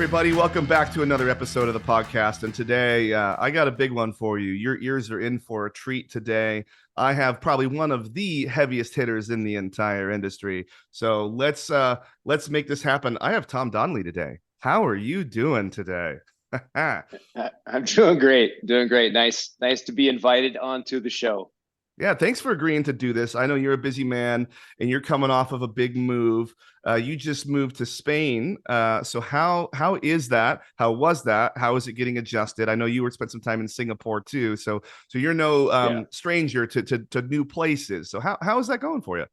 everybody. Welcome back to another episode of the podcast. And today, I got a big one for you. Your ears are in for a treat today. I have probably one of the heaviest hitters in the entire industry. So let's make this happen. I have Tom Donlea today. How are you doing today? I'm doing great. Doing great. Nice to be invited onto the show. Yeah, thanks for agreeing to do this. I know you're a busy man and you're coming off of a big move. You just moved to Spain. So how is that? How was that? How is it getting adjusted? I know you spent some time in Singapore too. So you're no Yeah. stranger to new places. So how is that going for you?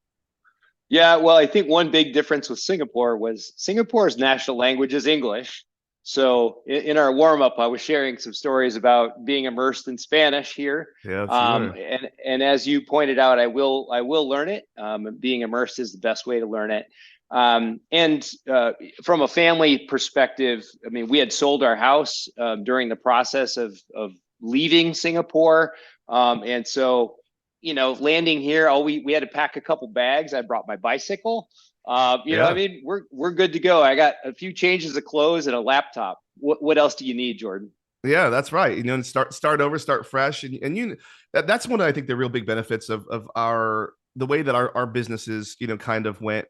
Yeah, well, I think one big difference with Singapore was Singapore's national language is English. So in our warm up, I was sharing some stories about being immersed in Spanish here. Yes, you were. And as you pointed out, I will learn it. Being immersed is the best way to learn it. And from a family perspective, I mean, we had sold our house during the process of leaving Singapore, and so landing here, we had to pack a couple bags. I brought my bicycle. I Yeah. mean, we're good to go. I got a few changes of clothes and a laptop. What else do you need, Jordan? Yeah, that's right. And start over, start fresh, and that's one of, I think, the real big benefits of the way that our businesses kind of went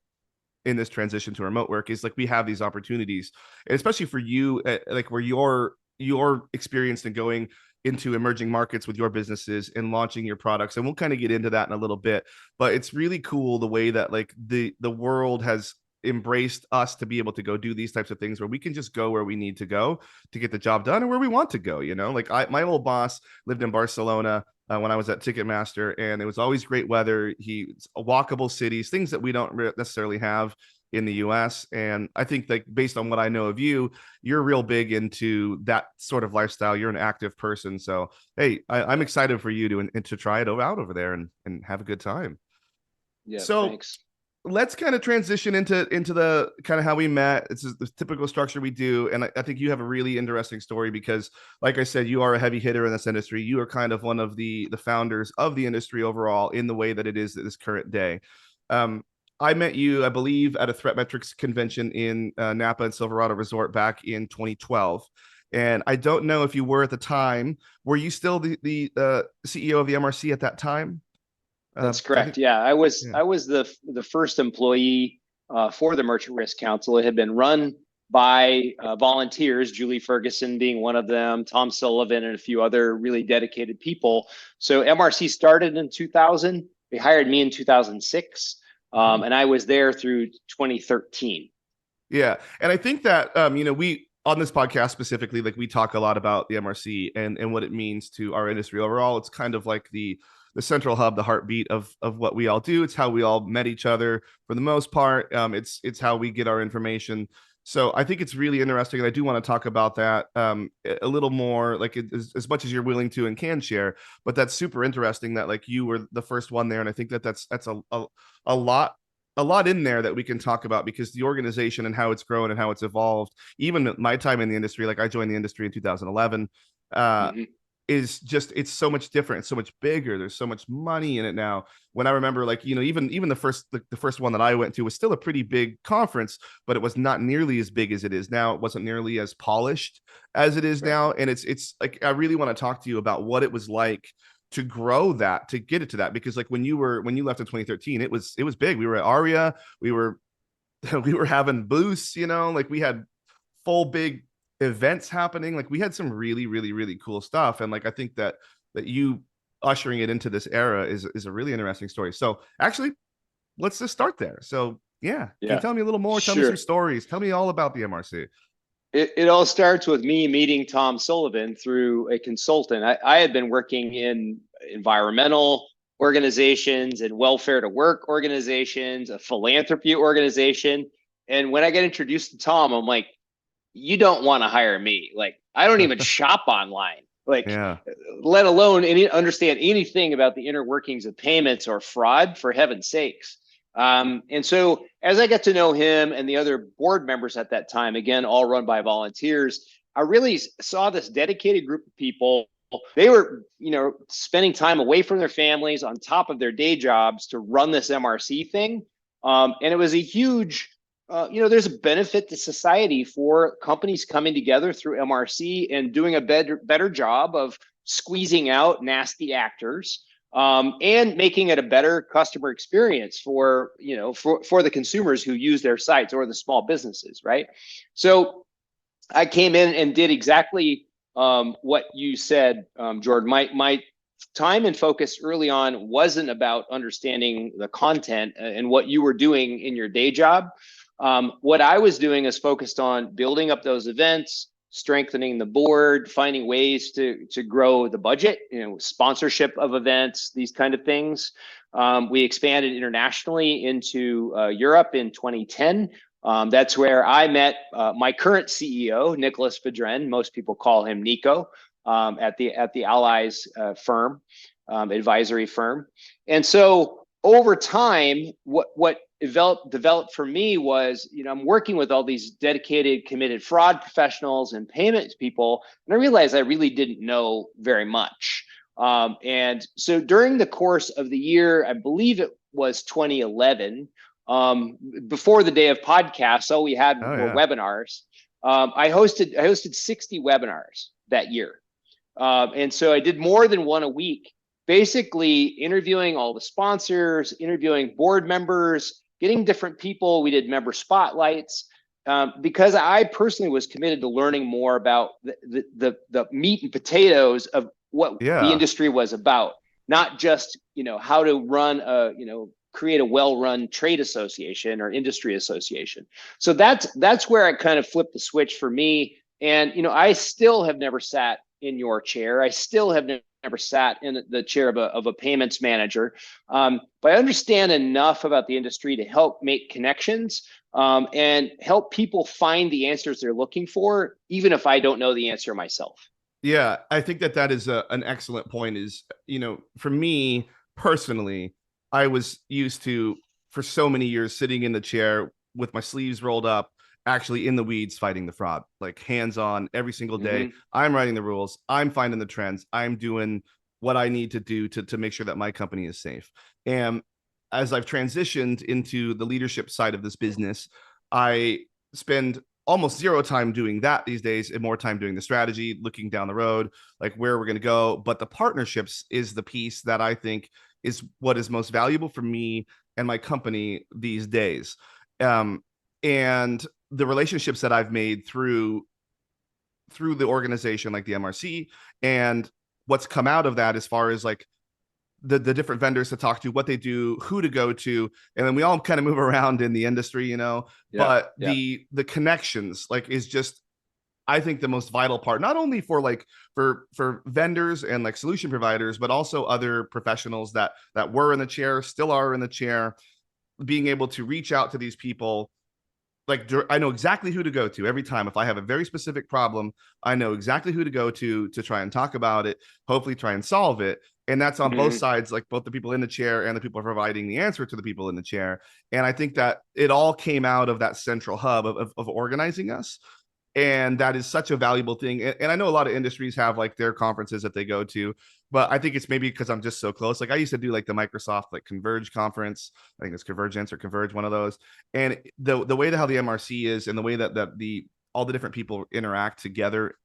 in this transition to remote work is like we have these opportunities, and especially for you, like where you're experienced in going into emerging markets with your businesses and launching your products, and we'll kind of get into that in a little bit. But it's really cool the way that like the world has embraced us to be able to go do these types of things where we can just go where we need to go to get the job done and where we want to go. Like my old boss lived in Barcelona when I was at Ticketmaster, and it was always great weather. He's walkable cities, things that we don't necessarily have in the US. And I think, like, based on what I know of you, you're real big into that sort of lifestyle. You're an active person. So, hey, I'm excited for you to try it out over there and have a good time. Yeah, So thanks. let's kind of transition into the kind of how we met. It's the typical structure we do, and I think you have a really interesting story because, like I said, you are a heavy hitter in this industry. You are kind of one of the founders of the industry overall in the way that it is at this current day. Um, I met you, I believe, at a Threat Metrics convention in Napa and Silverado Resort back in 2012. And I don't know if you were at the time. Were you still the CEO of the MRC at that time? That's I correct. think, Yeah, I was yeah. I was the first employee for the Merchant Risk Council. It had been run by volunteers, Julie Ferguson being one of them, Tom Sullivan, and a few other really dedicated people. So MRC started in 2000. They hired me in 2006, Mhm. and I was there through 2013. Yeah. And I think that we on this podcast specifically, like we talk a lot about the MRC and what it means to our industry overall. It's kind of like the central hub, the heartbeat of what we all do. It's how we all met each other for the most part. It's how we get our information. So I think it's really interesting, and I do want to talk about that a little more, like as much as you're willing to and can share. But that's super interesting that like you were the first one there, and I think that that's a lot in there that we can talk about because the organization and how it's grown and how it's evolved. Even my time in the industry, like I joined the industry in 2011, uh, Mm-hmm. is just it's so much different. It's so much bigger. There's so much money in it now. When I remember, like even the first one that I went to was still a pretty big conference, but it was not nearly as big as it is now. It wasn't nearly as polished as it is Right. now, and it's like I really want to talk to you about what it was like to grow that, to get it to that, because like when you left in 2013, it was big. We were at Aria, we were we were having booths, like we had full big events happening. Like we had some really really really cool stuff, and like I think that you ushering it into this era is a really interesting story. So actually, let's just start there. So yeah, can you Yeah. tell me a little more? Tell me some Sure. stories. Tell me all about the MRC. It all starts with me meeting Tom Sullivan through a consultant. I had been working in environmental organizations and welfare to work organizations, a philanthropy organization. And when I get introduced to Tom, I'm like, you don't want to hire me. Like, I don't even shop online. Like, Yeah. let alone understand anything about the inner workings of payments or fraud, for heaven's sakes. And so as I get to know him and the other board members at that time, again, all run by volunteers, I really saw this dedicated group of people. They were, spending time away from their families on top of their day jobs to run this MRC thing. And it was a huge there's a benefit to society for companies coming together through MRC and doing a better job of squeezing out nasty actors, and making it a better customer experience for for the consumers who use their sites or the small businesses, right? So I came in and did exactly what you said, Jordan. My time and focus early on wasn't about understanding the content and what you were doing in your day job. What I was doing is focused on building up those events, strengthening the board, finding ways to grow the budget, sponsorship of events, these kind of things. We expanded internationally into Europe in 2010. That's where I met my current CEO, Nicholas Vedren. Most people call him Nico, at the Allyiz firm, advisory firm. And so over time, what developed for me was, I'm working with all these dedicated, committed fraud professionals and payments people, and I realized I really didn't know very much. And so during the course of the year, I believe it was 2011, before the day of podcasts, all we had Oh were yeah. webinars. I hosted 60 webinars that year. And so I did more than one a week, basically interviewing all the sponsors, interviewing board members, getting different people. We did member spotlights, because I personally was committed to learning more about the meat and potatoes of what the Yeah. industry was about, not just how to run create a well-run trade association or industry association. So that's where I kind of flipped the switch for me. And I still have never sat in your chair. I still have never sat in the chair of a payments manager, but I understand enough about the industry to help make connections, and help people find the answers they're looking for, even if I don't know the answer myself. Yeah, I think that is an excellent point. Is, for me personally, I was used to, for so many years, sitting in the chair with my sleeves rolled up, actually in the weeds, fighting the fraud, like hands on every single day. Mm-hmm. I'm writing the rules, I'm finding the trends, I'm doing what I need to do to make sure that my company is safe. And as I've transitioned into the leadership side of this business, I spend almost zero time doing that these days and more time doing the strategy, looking down the road, like where we're going to go. But the partnerships is the piece that I think is what is most valuable for me and my company these days. And the relationships that I've made through the organization like the MRC, and what's come out of that as far as like the different vendors to talk to, what they do, who to go to, and then we all kind of move around in the industry, Yeah. but Yeah. the connections like is just, I think, the most vital part, not only for like for vendors and like solution providers, but also other professionals that were in the chair, still are in the chair, being able to reach out to these people. Like, I know exactly who to go to every time. If I have a very specific problem, I know exactly who to go to try and talk about it, hopefully try and solve it. And that's on both Mm-hmm. sides, like both the people in the chair and the people providing the answer to the people in the chair. And I think that it all came out of that central hub of organizing us, and that is such a valuable thing. And I know a lot of industries have like their conferences that they go to, but I think it's maybe because I'm just so close. Like I used to do like the Microsoft like Converge conference. I think it's Convergence or Converge, one of those. And the way that how the MRC is, and the way that the all the different people interact together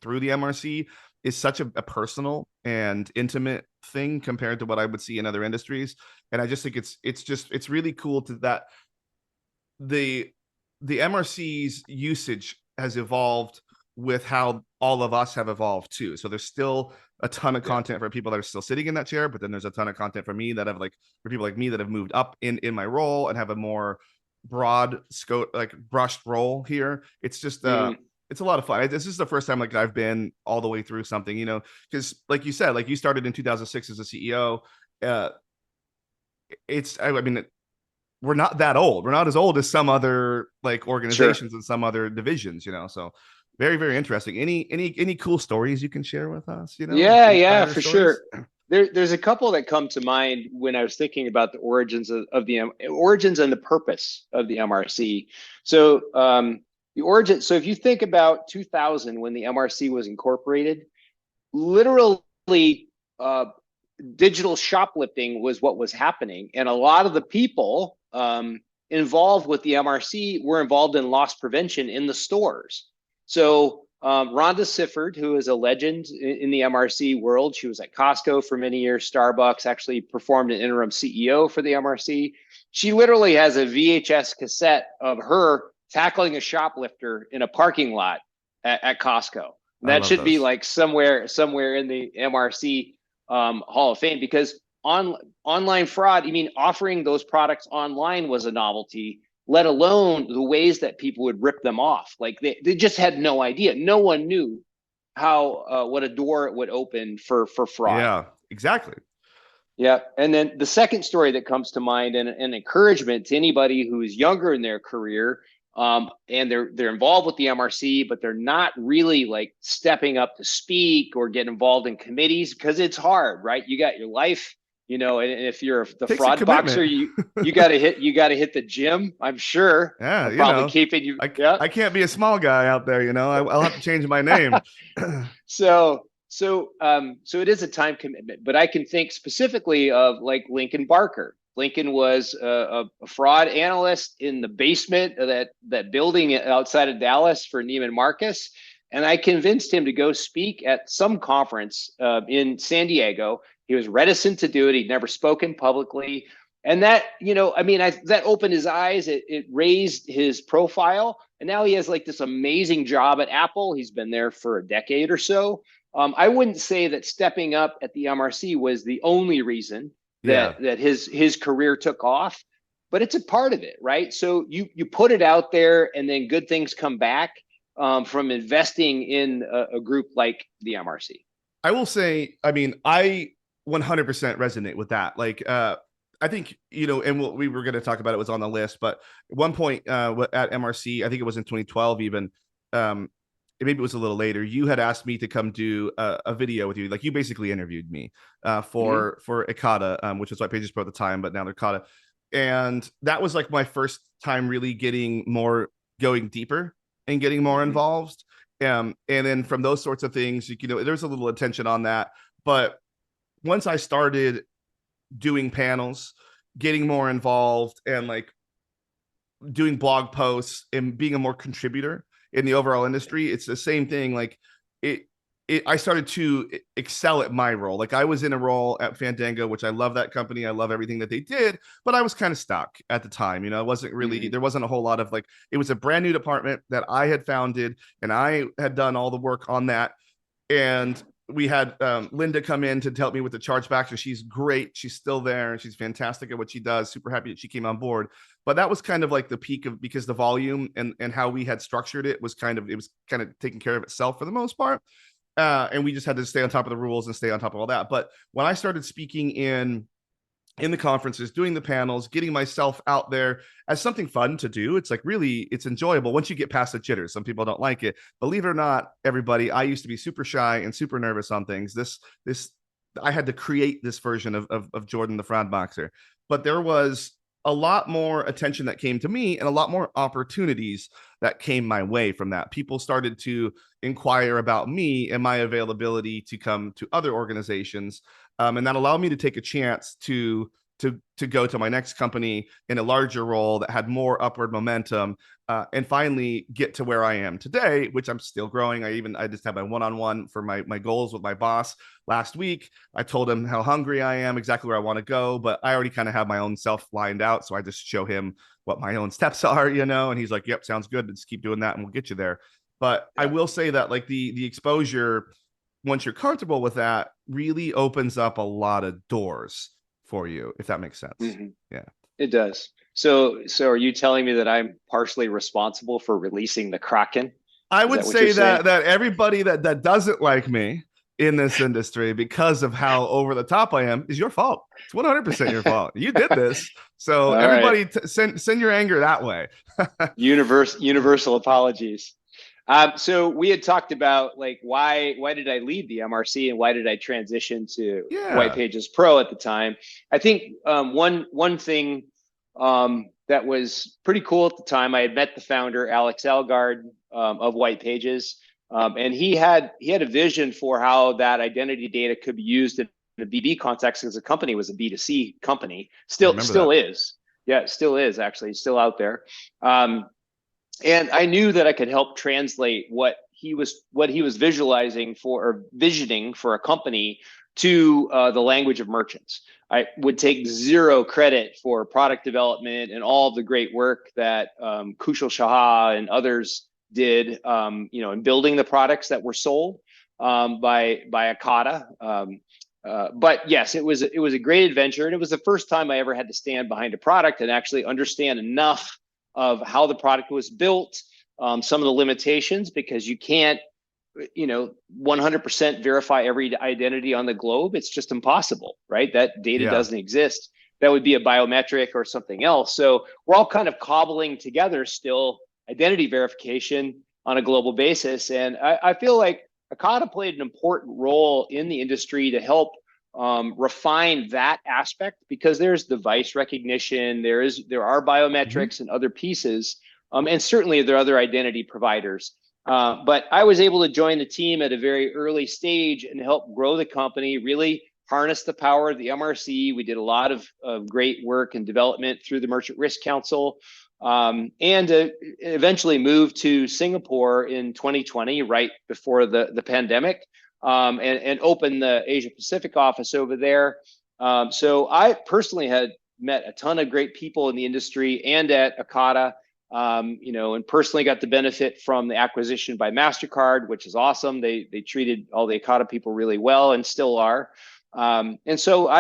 through the MRC is such a personal and intimate thing compared to what I would see in other industries. And I just think it's really cool to that the MRC's usage has evolved with how all of us have evolved too. So there's still a ton of Yeah. content for people that are still sitting in that chair, but then there's a ton of content for me that have like for people like me that have moved up in my role and have a more broad scope, like brushed role here. It's just Mm-hmm. it's a lot of fun. This is the first time like I've been all the way through something, because like you said, like you started in 2006 as a CEO. Uh, I mean, we're not that old. We're not as old as some other like Sure. organizations and some other divisions, So very, very interesting. Any cool stories you can share with us, like Yeah, yeah, insider for stories? sure. There's a couple that come to mind when I was thinking about the origins of the origins and the purpose of the MRC. So the origin. So if you think about 2000 when the MRC was incorporated, literally, digital shoplifting was what was happening, and a lot of the people, involved with the MRC were involved in loss prevention in the stores. So Rhonda Sifford, who is a legend in the MRC world, she was at Costco for many years, Starbucks, actually performed an interim CEO for the MRC. She literally has a VHS cassette of her tackling a shoplifter in a parking lot at Costco. I That love should be those. like somewhere in the MRC Hall of Fame, because online fraud, I mean, offering those products online was a novelty, let alone the ways that people would rip them off. Like they just had no idea. No one knew how what a door it would open for fraud. Yeah, exactly. Yeah. And then the second story that comes to mind, and an encouragement to anybody who is younger in their career, and they're involved with the MRC, but they're not really like stepping up to speak or get involved in committees because it's hard, right? You got your life, and if you're the Takes a fraud boxer, commitment. you got to hit the gym. I'm sure. Yeah, I'm probably keeping you. Yeah. I can't be a small guy out there, I'll have to change my name. So it is a time commitment, but I can think specifically of like Lincoln Barker. Lincoln was a fraud analyst in the basement of that building outside of Dallas for Neiman Marcus, and I convinced him to go speak at some conference in San Diego. He was reticent to do it. He'd never spoken publicly, and that that opened his eyes. It raised his profile, and now he has like this amazing job at Apple. He's been there for a decade or so. I wouldn't say that stepping up at the MRC was the only reason Yeah. that his career took off, but it's a part of it, right? So you put it out there, and then good things come back from investing in a group like the MRC. I will say, I mean, I 100% resonate with that. Like, I think, and what we were going to talk about, it was on the list, but at one point at MRC, I think it was in 2012 even, maybe it was a little later, you had asked me to come do a video with you. Like, you basically interviewed me for Ekata, which was White Pages Pro at the time, but now they're Ekata. And that was like my first time really going deeper and getting more involved. And then from those sorts of things, there's a little attention on that. But once I started doing panels, getting more involved, and like doing blog posts and being a more contributor in the overall industry, it's the same thing. Like I started to excel at my role. Like, I was in a role at Fandango, which I love that company. I love everything that they did, but I was kind of stuck at the time. It wasn't really, there wasn't a whole lot of like, it was a brand new department that I had founded, and I had done all the work on that. And we had Linda come in to help me with the chargebacks, and she's great. She's still there, and she's fantastic at what she does. Super happy that she came on board. But that was kind of like the peak of, because the volume and how we had structured it was kind of taking care of itself for the most part. And we just had to stay on top of the rules and stay on top of all that. But when I started speaking in the conferences, doing the panels, getting myself out there as something fun to do, it's like, really, it's enjoyable once you get past the jitters. Some people don't like it. Believe it or not, everybody, I used to be super shy and super nervous on things. I had to create this version of Jordan the Fraud Boxer. But there was a lot more attention that came to me, and a lot more opportunities that came my way from that. People started to inquire about me and my availability to come to other organizations. And that allowed me to take a chance to go to my next company in a larger role that had more upward momentum, and finally get to where I am today, which I'm still growing. I just had my one-on-one for my goals with my boss last week. I told him how hungry I am, exactly where I want to go, but I already kind of have my own self lined out. So I just show him what my own steps are, and he's like, yep, sounds good. Let's keep doing that and we'll get you there. But I will say that, like, the exposure, once you're comfortable with that, really opens up a lot of doors for you, if that makes sense. Yeah, It does. So are you telling me that I'm partially responsible for releasing the kraken? I Is would that what you're say saying? that everybody that doesn't like me in this industry because of how over the top I am is your fault. It's 100% your fault. You did this. So All right. everybody send your anger that way. Universal apologies. So we had talked about, like, why did I leave the MRC, and why did I transition to White Yeah. Pages Pro at the time? I think one thing that was pretty cool at the time, I had met the founder, Alex Elgard, of White Pages, and he had a vision for how that identity data could be used in a B2B context, because the company was a B2C company, I still remember that. is. Yeah, it still is actually still out there. Um, and I knew that I could help translate what he was visualizing for or visioning for a company to the language of merchants. I would take zero credit for product development and all the great work that Kushal Shah and others did, in building the products that were sold by Ekata. But yes, it was a great adventure, and it was the first time I ever had to stand behind a product and actually understand enough of how the product was built, some of the limitations, because you can't 100% verify every identity on the globe. It's just impossible, right? That data Yeah. doesn't exist. That would be a biometric or something else. So we're all kind of cobbling together still identity verification on a global basis. And I feel like Ekata played an important role in the industry to help refine that aspect, because there's device recognition, there are Mhm. biometrics and other pieces, and certainly there are other identity providers. But I was able to join the team at a very early stage and help grow the company, really harness the power of the MRC. We did a lot of great work and development through the Merchant Risk Council, and eventually moved to Singapore in 2020, right before the pandemic, and opened the Asia Pacific office over there. So I personally had met a ton of great people in the industry and at Ekata, and personally got the benefit from the acquisition by MasterCard, which is awesome. They treated all the Ekata people really well and still are. And so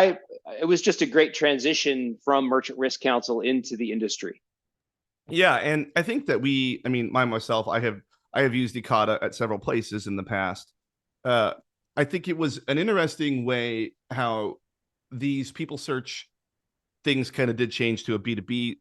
it was just a great transition from Merchant Risk Council into the industry. Yeah, and I think that I mean, myself, I have used Ekata at several places in the past. Uh, I think it was an interesting way how these people search things kind of did change to a B2B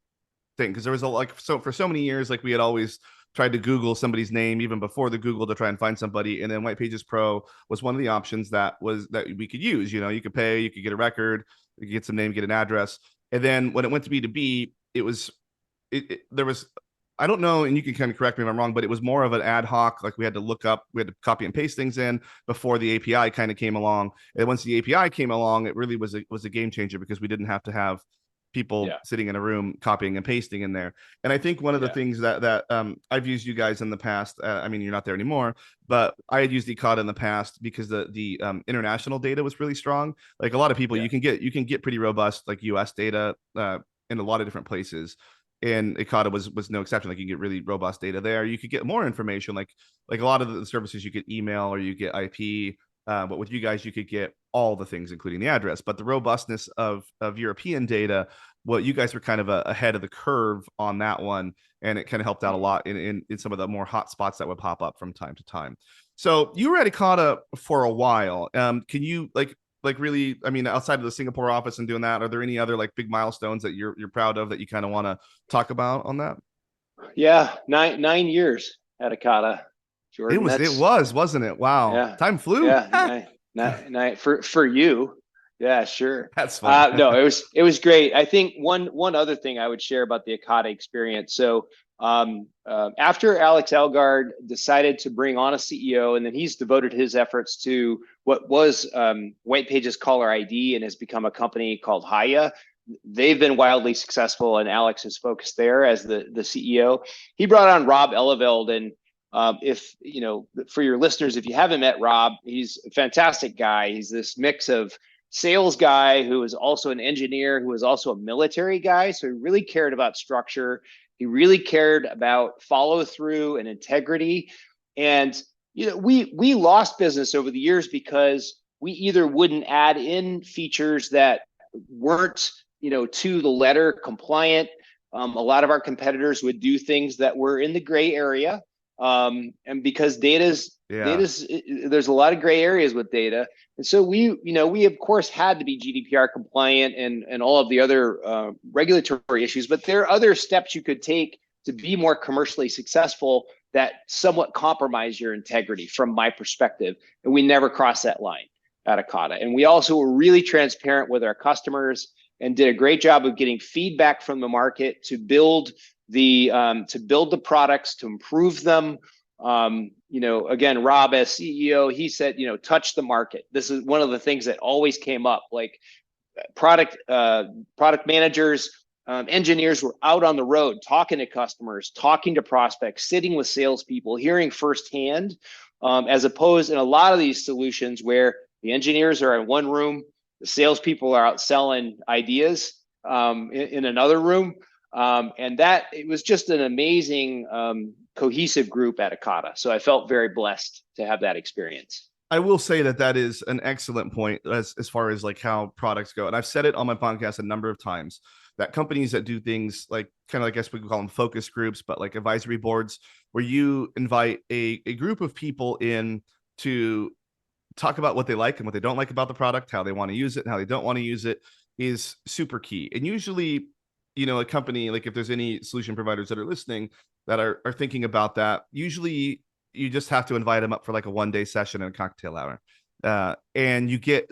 thing, because there was so for so many years, like we had always tried to Google somebody's name even before the Google to try and find somebody, and then White Pages Pro was one of the options that we could use. You could pay, you could get a record, you could get some name, get an address, and then when it went to B2B, it was there was, I don't know, and you can kind of correct me if I'm wrong, but it was more of an ad hoc. Like we had to copy and paste things in before the API kind of came along. And once the API came along, it really was a game changer, because we didn't have to have people Yeah, sitting in a room copying and pasting in there. And I think one of the yeah, things that I've used you guys in the past. I mean, you're not there anymore, but I had used Ekata in the past because the international data was really strong. Like a lot of people, yeah. you can get pretty robust like US data in a lot of different places, and Ekata was no exception. Like you can get really robust data there. You could get more information, like a lot of the services you get email or you get IP. But with you guys, you could get all the things, including the address. But the robustness of European data, well, you guys were kind of ahead of the curve on that one, and it kind of helped out a Mhm. lot in some of the more hot spots that would pop up from time to time. So you were at Ekata for a while. Can you like really, I mean, outside of the Singapore office and doing that, are there any other like big milestones that you're proud of that you kind of want to talk about on that? Yeah, nine years at Ekata, Jordan. It That's was, wasn't it? Wow. yeah, Time flew. yeah, nine for you. Yeah, sure. That's funny. No, it was great. I think one other thing I would share about the Ekata experience. So after Alex Elgard decided to bring on a CEO, and then he's devoted his efforts to what was White Pages Caller ID and has become a company called Haya. They've been wildly successful, and Alex is focused there as the CEO. He brought on Rob Eleveld, and if for your listeners, if you haven't met Rob, he's a fantastic guy. He's this mix of sales guy who is also an engineer, who is also a military guy. So he really cared about structure. He really cared about follow through and integrity. And we lost business over the years because we either wouldn't add in features that weren't to the letter compliant. A lot of our competitors would do things that were in the gray area, and because Yeah. data's there's a lot of gray areas with data, and so we of course had to be GDPR compliant and all of the other regulatory issues, but there are other steps you could take to be more commercially successful that somewhat compromise your integrity from my perspective, and we never crossed that line at Ekata. And we also were really transparent with our customers and did a great job of getting feedback from the market to build the products, to improve them. Again, Rob as CEO, he said, touch the market. This is one of the things that always came up. Like product managers engineers were out on the road talking to customers, talking to prospects, sitting with salespeople, hearing firsthand, as opposed in a lot of these solutions where the engineers are in one room, the salespeople are out selling ideas in another room. And that it was just an amazing cohesive group at Ekata. So I felt very blessed to have that experience. I will say that that is an excellent point as far as like how products go. And I've said it on my podcast a number of times that companies that do things like kind of, I guess we could call them focus groups, but like advisory boards, where you invite a group of people in to talk about what they like and what they don't like about the product, how they want to use it and how they don't want to use it, is super key. And usually, you know, a company, like if there's any solution providers that are listening that are thinking about that, usually you just have to invite them up for like a 1-day session and a cocktail hour. And you get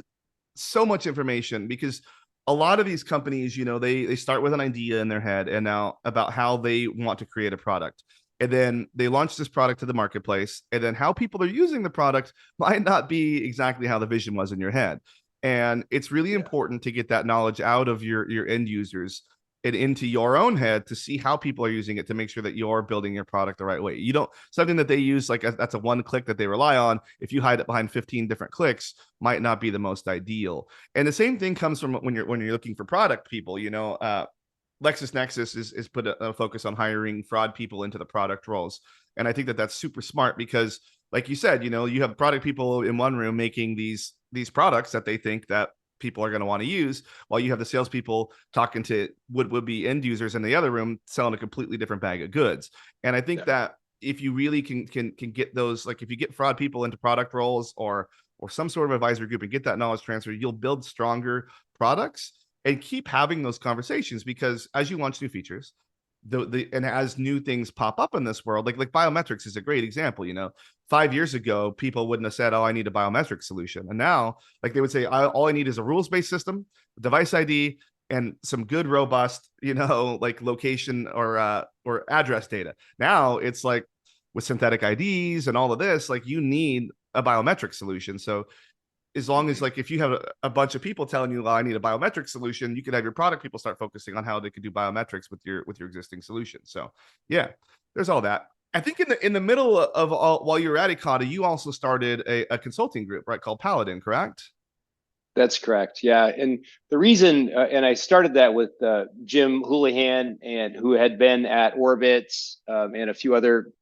so much information because a lot of these companies, you know, they start with an idea in their head and now about how they want to create a product. And then they launch this product to the marketplace. And then how people are using the product might not be exactly how the vision was in your head. And it's really important to get that knowledge out of your end users and into your own head to see how people are using it to make sure that you're building your product the right way. You don't, something that they use like that's a one click that they rely on. If you hide it behind 15 different clicks, might not be the most ideal. And the same thing comes from when you're looking for product people. You know, LexisNexis is put a focus on hiring fraud people into the product roles, and I think that that's super smart because, like you said, you know, you have product people in one room making these products that they think that people are going to want to use, while you have the salespeople talking to would be end users in the other room selling a completely different bag of goods. And I think that if you really can get those, like if you get fraud people into product roles or some sort of advisory group and get that knowledge transfer, you'll build stronger products and keep having those conversations, because as you launch new features, and as new things pop up in this world, like biometrics is a great example. You know, 5 years ago, people wouldn't have said, "Oh, I need a biometric solution," and now, like they would say, "All I need is a rules-based system, device ID, and some good, robust, you know, like location or address data." Now it's like with synthetic IDs and all of this, like you need a biometric solution. So as long as like if you have a bunch of people telling you, I need a biometric solution, you could have your product people start focusing on how they could do biometrics with your existing solution. So yeah, there's all that. I think in the middle of all, while you were at Ekata, you also started a consulting group, right, called Paladin, correct? That's correct. Yeah, and the reason, and I started that with Jim Houlihan, and who had been at Orbitz and a few other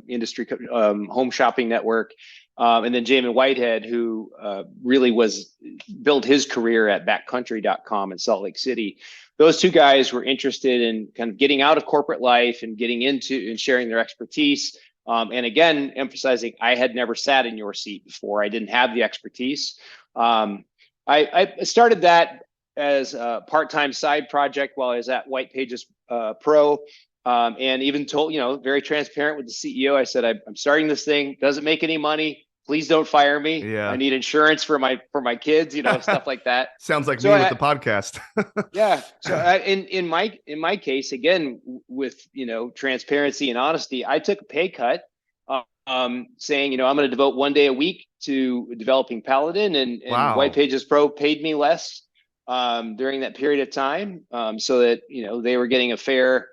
industry home shopping network, and then Jamin Whitehead, who really was built his career at backcountry.com in Salt Lake City. Those two guys were interested in kind of getting out of corporate life and getting into and sharing their expertise. And again, emphasizing I had never sat in your seat before. I didn't have the expertise. I started that as a part-time side project while I was at White Pages Pro, and even told, you know, very transparent with the CEO. I said, I'm starting this thing, doesn't make any money. Please don't fire me. Yeah. I need insurance for my kids, you know, stuff like that. Sounds like so me with the podcast. Yeah. So in my case, again, with, you know, transparency and honesty, I took a pay cut, saying, you know, I'm going to devote 1 day a week to developing Paladin, and Wow. White Pages Pro paid me less during that period of time, so that, you know, they were getting a fair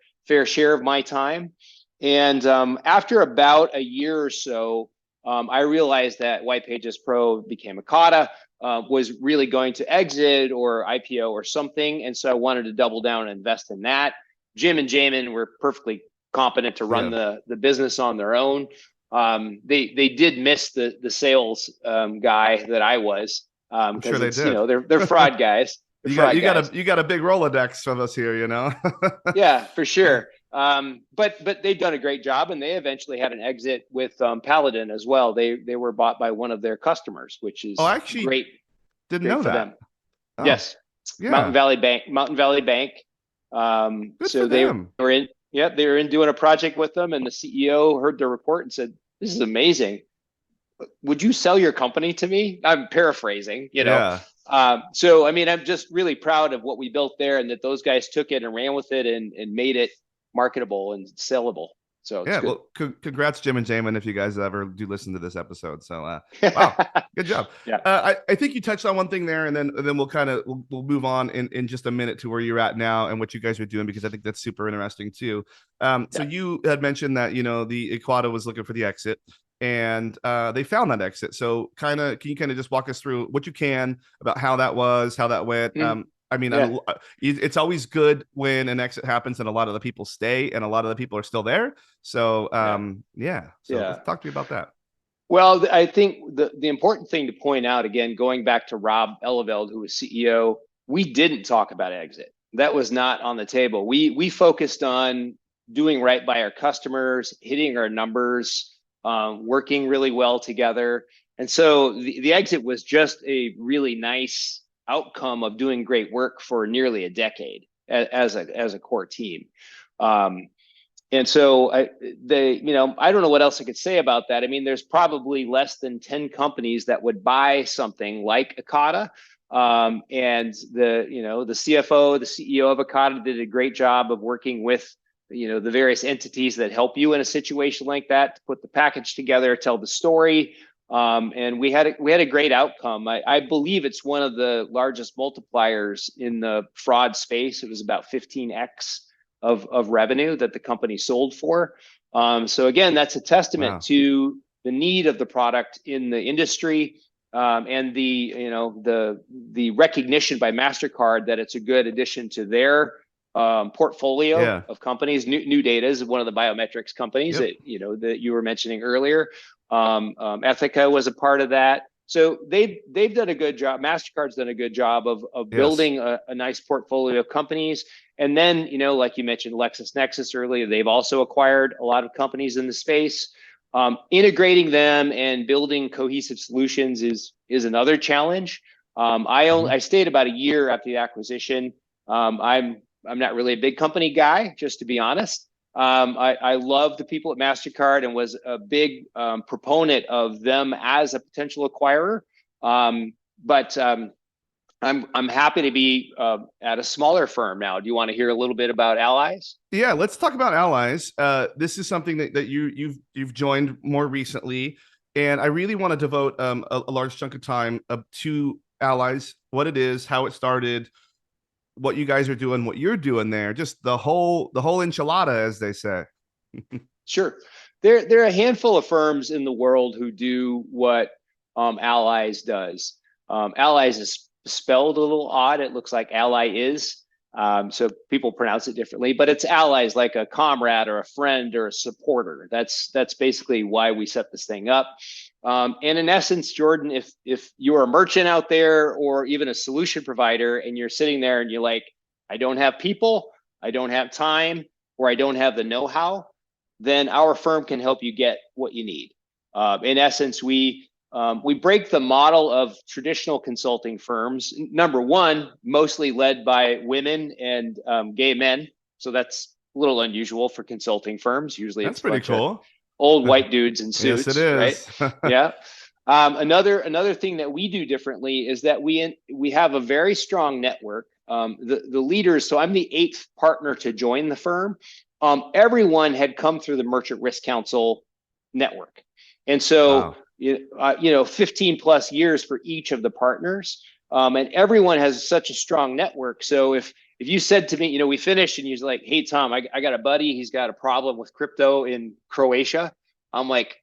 share of my time. And after about a year or so, I realized that White Pages Pro became Ekata, was really going to exit or IPO or something. And so I wanted to double down and invest in that. Jim and Jamin were perfectly competent to run the business on their own. They did miss the sales guy that I was. I'm sure they did. You know, they're fraud guys. You got a big Rolodex of us here, you know. Yeah, for sure. But they've done a great job, and they eventually had an exit with Paladin as well. They were bought by one of their customers, which is great. Didn't know that. Them. Oh, yes, yeah. Mountain Valley Bank. So they were in. Yeah, they were in doing a project with them, and the CEO heard the report and said, "This is amazing. Would you sell your company to me?" I'm paraphrasing, you know. Yeah. So I mean, I'm just really proud of what we built there, and that those guys took it and ran with it and made it marketable and sellable. So it's Yeah, good. well, congrats, Jim and Jamin, if you guys ever do listen to this episode. So, wow, good job. Yeah. I think you touched on one thing there, and then we'll move on in just a minute to where you're at now and what you guys are doing, because I think that's super interesting too. So Yeah. you had mentioned that the Ekata was looking for the exit, and they found that exit. So, can you kind of just walk us through what you can about how that was, how that went? Mm, I mean, yeah. it's always good when an exit happens and a lot of the people stay and a lot of the people are still there. So Yeah. yeah. So let's Yeah. talk to me about that. Well, I think the important thing to point out, again, going back to Rob Eleveld, who was CEO, we didn't talk about exit. That was not on the table. We focused on doing right by our customers, hitting our numbers, working really well together. And so the exit was just a really nice outcome of doing great work for nearly a decade as a core team. Um, and so I don't know what else I could say about that. I mean, there's probably less than 10 companies that would buy something like Ekata. And the CFO, the CEO of Ekata did a great job of working with, the various entities that help you in a situation like that to put the package together, tell the story. And we had a great outcome. I believe it's one of the largest multipliers in the fraud space. It was about 15x of revenue that the company sold for. So again, that's a testament Wow. to the need of the product in the industry, and the recognition by Mastercard that it's a good addition to their portfolio Yeah. of companies. New Data is one of the biometrics companies Yep. that you were mentioning earlier. Ethica was a part of that. So they've done a good job. Mastercard's done a good job of Yes. building a nice portfolio of companies. And then, like you mentioned, LexisNexis earlier, they've also acquired a lot of companies in the space. Integrating them and building cohesive solutions is another challenge. I stayed about a year after the acquisition. I'm not really a big company guy, just to be honest. I love the people at Mastercard and was a big proponent of them as a potential acquirer. But I'm happy to be at a smaller firm now. Do you want to hear a little bit about Allyiz? Yeah, let's talk about Allyiz. This is something that you've joined more recently, and I really want to devote a large chunk of time to Allyiz, what it is, how it started, what you guys are doing, what you're doing there, just the whole enchilada, as they say. Sure. There are a handful of firms in the world who do what Allyiz does. Allyiz is spelled a little odd. It looks like Allyiz. So people pronounce it differently, but it's Allyiz, like a comrade or a friend or a supporter. That's basically why we set this thing up. And in essence, Jordan, if you're a merchant out there or even a solution provider and you're sitting there and you're like, I don't have people, I don't have time, or I don't have the know-how, then our firm can help you get what you need. In essence, we break the model of traditional consulting firms. Number one, mostly led by women and gay men. So that's a little unusual for consulting firms. Usually That's it's a pretty bunch of cool. old white dudes in Yes, it suits, right? is. Yeah. Another thing that we do differently is that we have a very strong network. The leaders. So I'm the eighth partner to join the firm. Everyone had come through the Merchant Risk Council network, and so Wow. 15 plus years for each of the partners, and everyone has such a strong network. So if you said to me, we finished and you're like, hey Tom, I got a buddy, he's got a problem with crypto in Croatia. I'm like,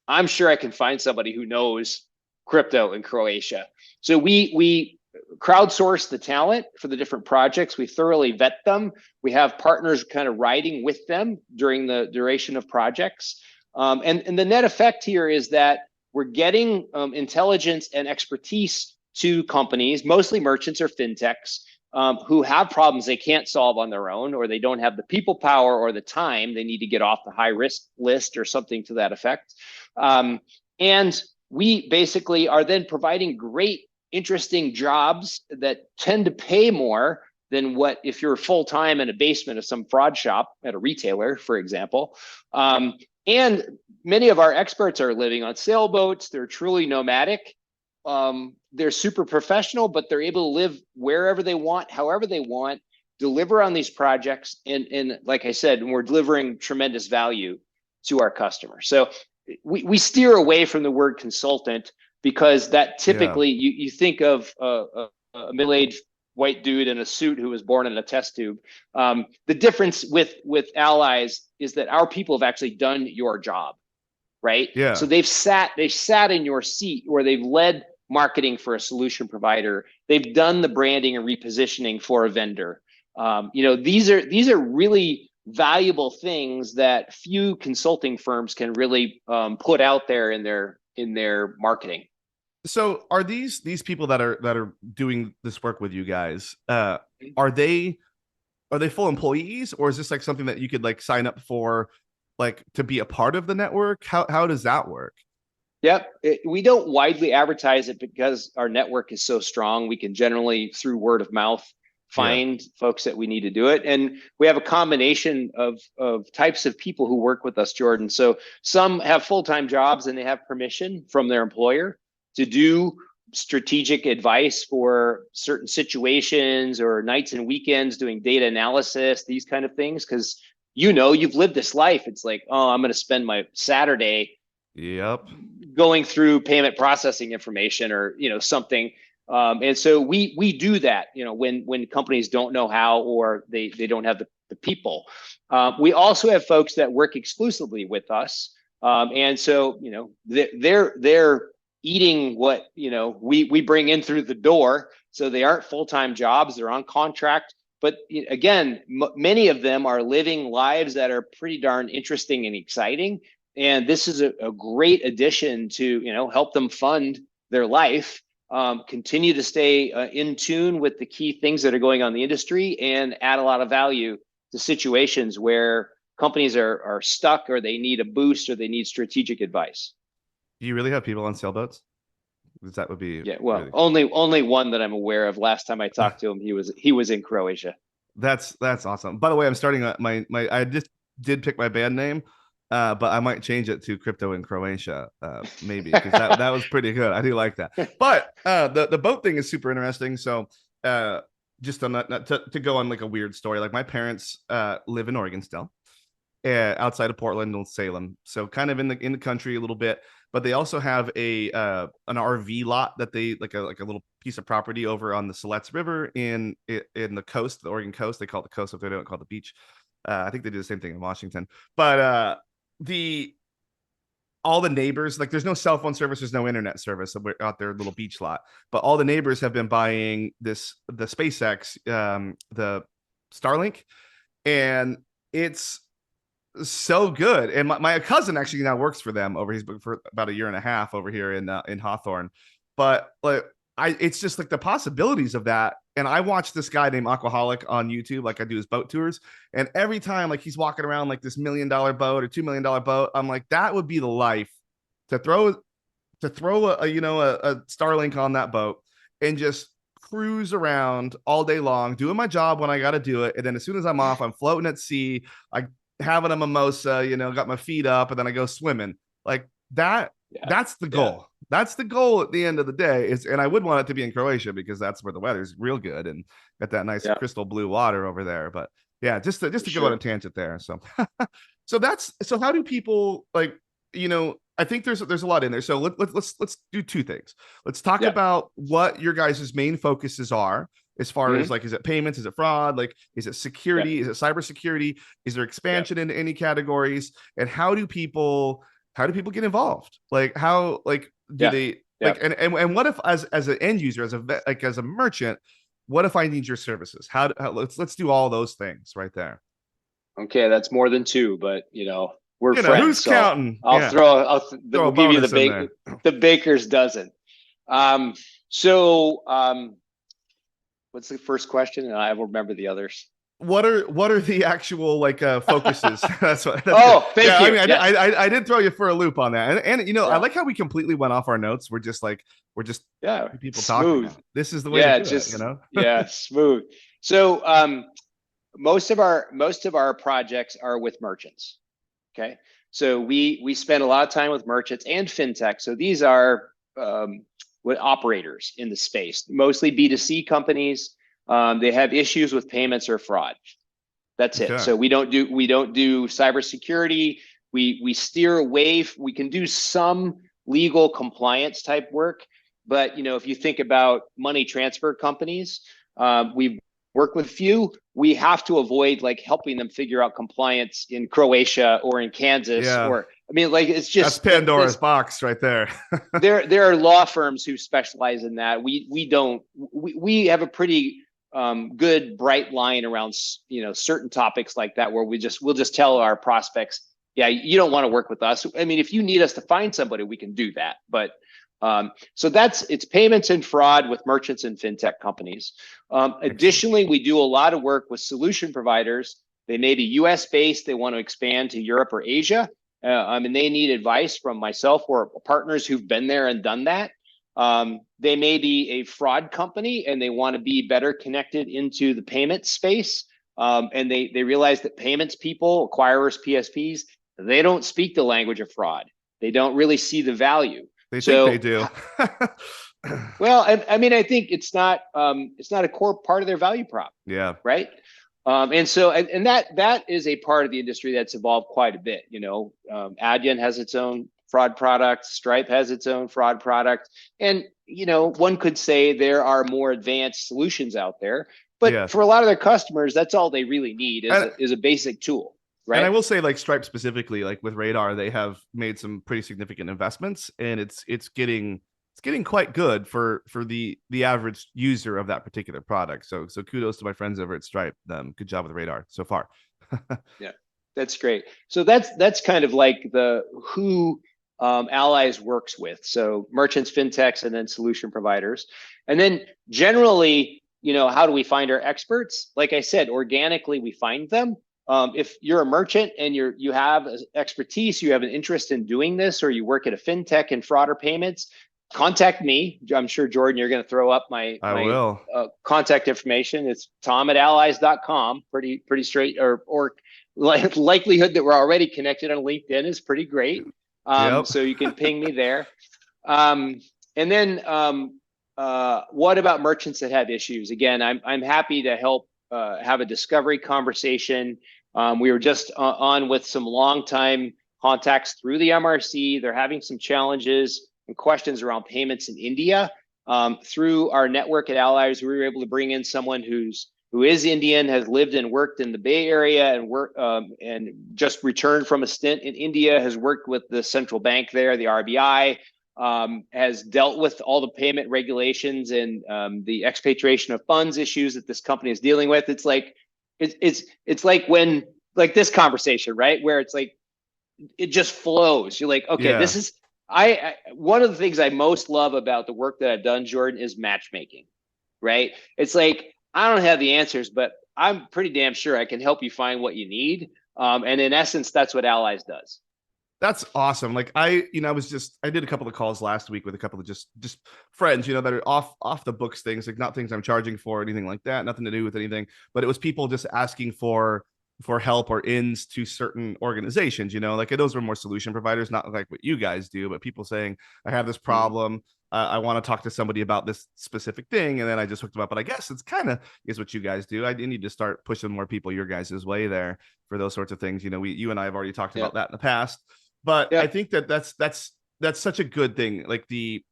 I'm sure I can find somebody who knows crypto in Croatia. So we crowdsource the talent for the different projects. We thoroughly vet them. We have partners kind of riding with them during the duration of projects. And the net effect here is that we're getting intelligence and expertise to companies, mostly merchants or fintechs, who have problems they can't solve on their own, or they don't have the people power or the time. They need to get off the high risk list or something to that effect. And we basically are then providing great, interesting jobs that tend to pay more than what if you're full time in a basement of some fraud shop at a retailer, for example. And many of our experts are living on sailboats. They're truly nomadic. They're super professional, but they're able to live wherever they want, however they want. deliver on these projects, and like I said, we're delivering tremendous value to our customers. So we steer away from the word consultant, because that Yeah. typically you think of a middle-aged white dude in a suit who was born in a test tube. The difference with Allyiz is that our people have actually done your job, right? So Yeah. they've sat in your seat, or they've led marketing for a solution provider. They've done the branding and repositioning for a vendor. These are really valuable things that few consulting firms can really put out there in their marketing. So are these people that are doing this work with you guys, are they are they full employees, or is this like something that you could like sign up for, like to be a part of the network? How does that work? Yep. We don't widely advertise it because our network is so strong. We can generally, through word of mouth, Yeah. find folks that we need to do it. And we have a combination of types of people who work with us, Jordan. So some have full-time jobs and they have permission from their employer to do strategic advice for certain situations, or nights and weekends doing data analysis, these kind of things. Because you've lived this life. It's like, oh, I'm going to spend my Saturday Yep. going through payment processing information, or something. And so we do that, when companies don't know how, or they don't have the people. We also have folks that work exclusively with us, and so they're eating what we bring in through the door. So they aren't full-time jobs; they're on contract. But again, many of them are living lives that are pretty darn interesting and exciting, and this is a great addition to help them fund their life, continue to stay in tune with the key things that are going on in the industry, and add a lot of value to situations where companies are stuck, or they need a boost, or they need strategic advice. Do you really have people on sailboats? Because that would be Yeah, well, really only one that I'm aware of. Last time I talked to him, he was in Croatia. that's awesome. By the way, I'm starting my I just did pick my band name, but I might change it to Crypto in Croatia, maybe, because that was pretty good. I do like that. But the boat thing is super interesting. So just on that, not to go on like a weird story, like my parents live in Oregon still, outside of Portland and Salem, so kind of in the country a little bit. But they also have an RV lot that they like a little piece of property over on the Siletz River in the coast, the Oregon coast. They call it the coast, if they don't call it the beach. I think they do the same thing in Washington. But the all the neighbors, like there's no cell phone service, there's no internet service out their little beach lot. But all the neighbors have been buying the SpaceX, the Starlink, and it's so good. And my cousin actually now works for them over. He's been for about a year and a half over here in Hawthorne. But like it's just like the possibilities of that. And I watch this guy named Aquaholic on YouTube, like I do his boat tours. And every time like he's walking around like this $1 million boat or $2 million boat, I'm like, that would be the life to throw a Starlink on that boat and just cruise around all day long, doing my job when I got to do it. And then as soon as I'm off, I'm floating at sea. I having a mimosa, got my feet up, and then I go swimming. Like that, Yeah, that's the yeah, goal. That's the goal at the end of the day. And I would want it to be in Croatia because that's where the weather's real good and got that nice yeah, crystal blue water over there. But yeah, just for to go on a sure. tangent there. So so how do people like, I think there's a lot in there. So let's do two things. Let's talk Yeah. about what your guys' main focuses are, as far as Hmm. like, is it payments, is it fraud, like is it Yeah. security, is it cybersecurity, is there Yeah. expansion into any categories, and how do people get involved, like how, like do Yeah. they Yeah. like, and what if, as an end user, like as a merchant, what if I need your services? How let's do all those things right there. Okay, that's more than two, but we're friends, Who's so counting? I'll Yeah, throw. throw a We'll give you bonus in there. the baker's dozen. Um, so what's the first question? And I will remember the others. What are the actual like focuses? That's good. Oh, thank Yeah, I you. mean, Yes. I did throw you for a loop on that, and I Yeah. like how we completely went off our notes. We're just Yeah. two people talking Smooth. now. This is the way to Yeah. do it, Just yeah. Smooth. So most of our projects are with merchants. Okay. So we spend a lot of time with merchants and fintech. So these are what operators in the space, mostly B2C companies. They have issues with payments or fraud. That's it. Okay. So we don't do cybersecurity. We steer away. We can do some legal compliance type work, but if you think about money transfer companies, we work with few. We have to avoid like helping them figure out compliance in Croatia or in Kansas, Yeah. or I mean, like it's That's just Pandora's box right there. there are law firms who specialize in that. We don't. We have a pretty good bright line around certain topics like that where we'll just tell our prospects, yeah, you don't want to work with us. I mean, if you need us to find somebody, we can do that. But so it's payments and fraud with merchants and fintech companies. Additionally, we do a lot of work with solution providers. They may be US based, they want to expand to Europe or Asia. And they need advice from myself or partners who've been there and done that. They may be a fraud company and they want to be better connected into the payment space. And they realize that payments people, acquirers, PSPs, they don't speak the language of fraud. They don't really see the value. They think they do. Well, I mean, I think it's not a core part of their value prop. Yeah. Right. And so that is a part of the industry that's evolved quite a bit. Adyen has its own fraud product. Stripe has its own fraud product. And, one could say there are more advanced solutions out there. But for a lot of their customers, that's all they really need is a basic tool. Right. And I will say, like Stripe specifically, like with Radar, they have made some pretty significant investments, and it's getting quite good for the average user of that particular product. So kudos to my friends over at Stripe. Good job with Radar so far. Yeah, that's great. So that's kind of like the who Allyiz works with. So merchants, fintechs, and then solution providers. And then generally, how do we find our experts? Like I said, organically we find them. If you're a merchant and you have expertise, you have an interest in doing this, or you work at a fintech in fraud or payments, contact me. I'm sure, Jordan, you're going to throw up my contact information. It's tom@allyiz.com. Pretty straight, or likelihood that we're already connected on LinkedIn is pretty great. So you can ping me there. And then what about merchants that have issues? Again, I'm happy to help have a discovery conversation. We were just on with some longtime contacts through the MRC. They're having some challenges and questions around payments in India. Through our network at Allyiz, we were able to bring in someone who is Indian, has lived and worked in the Bay Area, and just returned from a stint in India, has worked with the central bank there, the RBI, has dealt with all the payment regulations and the expatriation of funds issues that this company is dealing with. It's like when this conversation, right, where it's like it just flows. You're like, okay, this is I one of the things I most love about the work that I've done, Jordan, is matchmaking. Right? It's like I don't have the answers, but I'm pretty damn sure I can help you find what you need. And in essence, that's what Allyiz does. That's awesome. Like I did a couple of calls last week with a couple of just friends, that are off the books things, like not things I'm charging for or anything like that, nothing to do with anything, but it was people just asking for help or ins to certain organizations, like those were more solution providers, not like what you guys do, but people saying, I have this problem. I want to talk to somebody about this specific thing. And then I just hooked them up. But I guess it's kind of is what you guys do. I need to start pushing more people your guys' way there for those sorts of things. You and I have already talked about that in the past. But I think that's such a good thing. Like the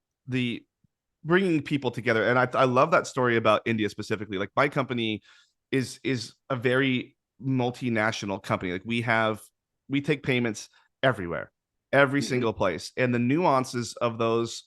bringing people together. And I love that story about India specifically. Like my company is a very multinational company. Like we take payments everywhere, every single place. And the nuances of those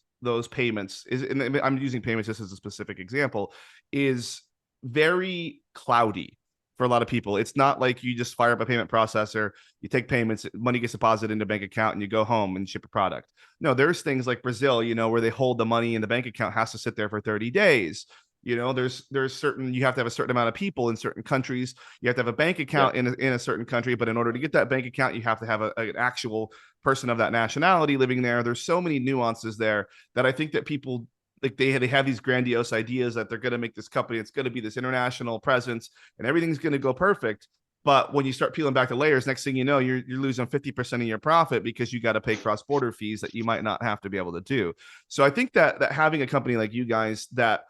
payments and I'm using payments just as a specific example, is very cloudy for a lot of people. It's not like you just fire up a payment processor, you take payments, money gets deposited into a bank account, and you go home and ship a product. No, there's things like Brazil, where they hold the money in the bank account has to sit there for 30 days. There's certain, you have to have a certain amount of people in certain countries. You have to have a bank account in a certain country, but in order to get that bank account, you have to have an actual person of that nationality living there. There's so many nuances there that I think that people, like they have these grandiose ideas that they're going to make this company, it's going to be this international presence and everything's going to go perfect. But when you start peeling back the layers, next thing you know, you're losing 50% of your profit because you got to pay cross-border fees that you might not have to be able to do. So I think that having a company like you guys that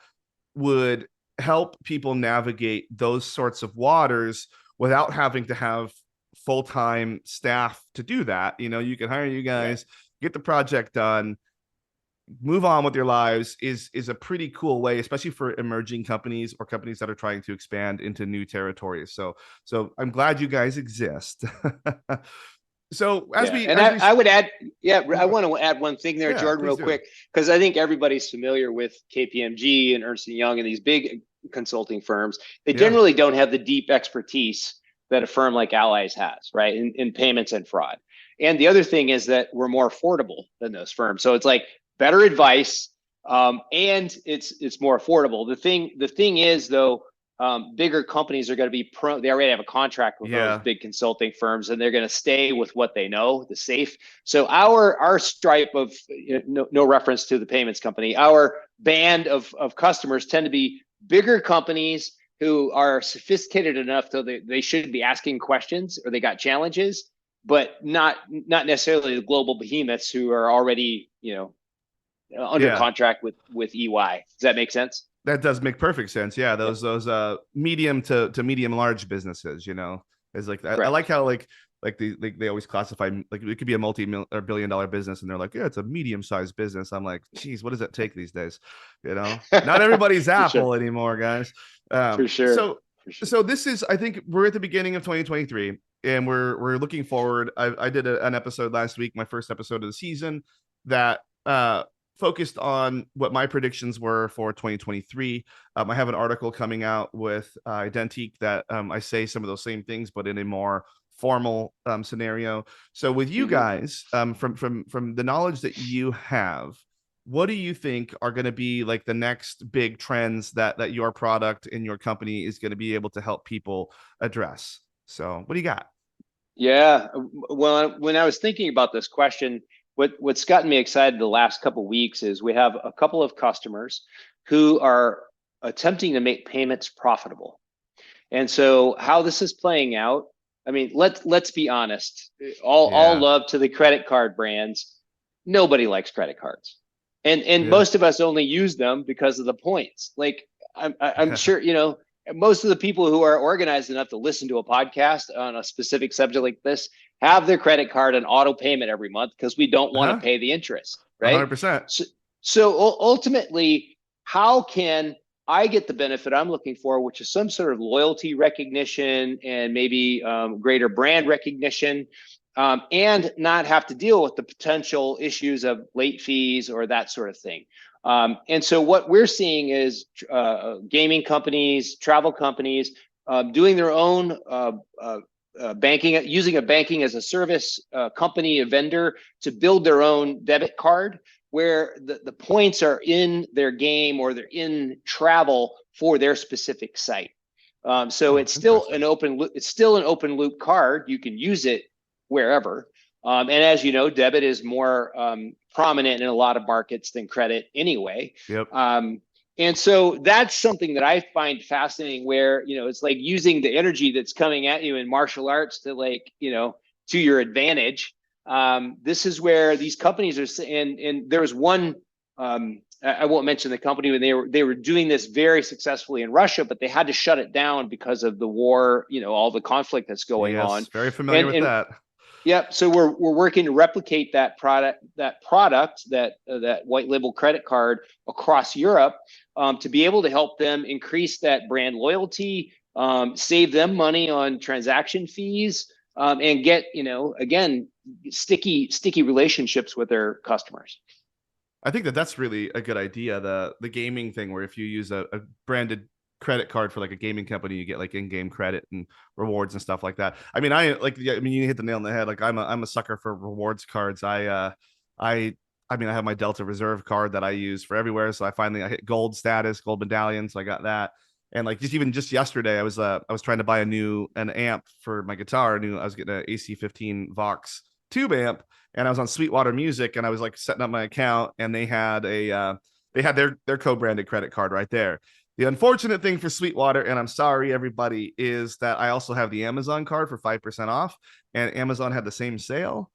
would help people navigate those sorts of waters without having to have full-time staff to do that. You can hire you Right. guys, get the project done, move on with your lives is a pretty cool way, especially for emerging companies or companies that are trying to expand into new territories. So I'm glad you guys exist. So as Yeah, we and as we I would add, yeah, I want to add one thing there, yeah, Jordan, please real do. quick, because I think everybody's familiar with KPMG and Ernst and Young and these big consulting firms. They Yeah. generally don't have the deep expertise that a firm like Allyiz has, right, in payments and fraud. And the other thing is that we're more affordable than those firms, so it's like better advice, and it's more affordable. The thing is though, bigger companies are going to be they already have a contract with those Yeah. big consulting firms, and they're going to stay with what they know, the safe. So our stripe of, no reference to the payments company, our band of customers tend to be bigger companies who are sophisticated enough so they should be asking questions or they got challenges, but not necessarily the global behemoths who are already under Yeah. contract with EY. Does that make sense? That does make perfect sense. Yeah, Yeah, those medium to medium large businesses, is like I like correct. how they always classify, like it could be a or billion-dollar business and they're like, yeah, it's a medium-sized business. I'm like, geez, what does it take these days? Not everybody's For sure. Apple anymore, guys. For sure. So For sure. this is, I think we're at the beginning of 2023 and we're looking forward. I did an episode last week, my first episode of the season, that focused on what my predictions were for 2023. I have an article coming out with Identique that I say some of those same things, but in a more formal scenario. So with you Mm-hmm. guys, from the knowledge that you have, what do you think are going to be like the next big trends that your product and your company is going to be able to help people address? So what do you got? Yeah. Well, when I was thinking about this question, what's gotten me excited the last couple of weeks is we have a couple of customers who are attempting to make payments profitable. And so how this is playing out, I mean, let's be honest. All Yeah. love to the credit card brands. Nobody likes credit cards. And Yeah. most of us only use them because of the points. Like I'm sure, most of the people who are organized enough to listen to a podcast on a specific subject like this have their credit card and auto payment every month because we don't want to Uh-huh. pay the interest, right? 100%. So ultimately, how can I get the benefit I'm looking for, which is some sort of loyalty recognition and maybe greater brand recognition, and not have to deal with the potential issues of late fees or that sort of thing. And so what we're seeing is gaming companies, travel companies doing their own banking, using a banking as a service company, a vendor to build their own debit card where the points are in their game or they're in travel for their specific site. So Oh, interesting. it's still an open loop card. You can use it wherever. And as you know, debit is more prominent in a lot of markets than credit anyway. Yep. And so that's something that I find fascinating where, it's like using the energy that's coming at you in martial arts to to your advantage. This is where these companies are, and there was one, I won't mention the company, when they were doing this very successfully in Russia, but they had to shut it down because of the war, all the conflict that's going on. Yes, very familiar with And that. yep. So we're working to replicate that white label credit card across Europe, to be able to help them increase that brand loyalty, save them money on transaction fees, and get again sticky relationships with their customers. I think that's really a good idea. The gaming thing, where if you use a branded credit card for like a gaming company, you get like in-game credit and rewards and stuff like that. I mean, you hit the nail on the head. Like I'm a sucker for rewards cards. I I mean, I have my Delta Reserve card that I use for everywhere. So I hit gold status, gold medallion. So I got that. And like just yesterday, I was trying to buy an amp for my guitar. I was getting an AC15 Vox tube amp, and I was on Sweetwater Music, and I was like setting up my account, and they had their co-branded credit card right there. The unfortunate thing for Sweetwater, and I'm sorry everybody, is that I also have the Amazon card for 5% off, and Amazon had the same sale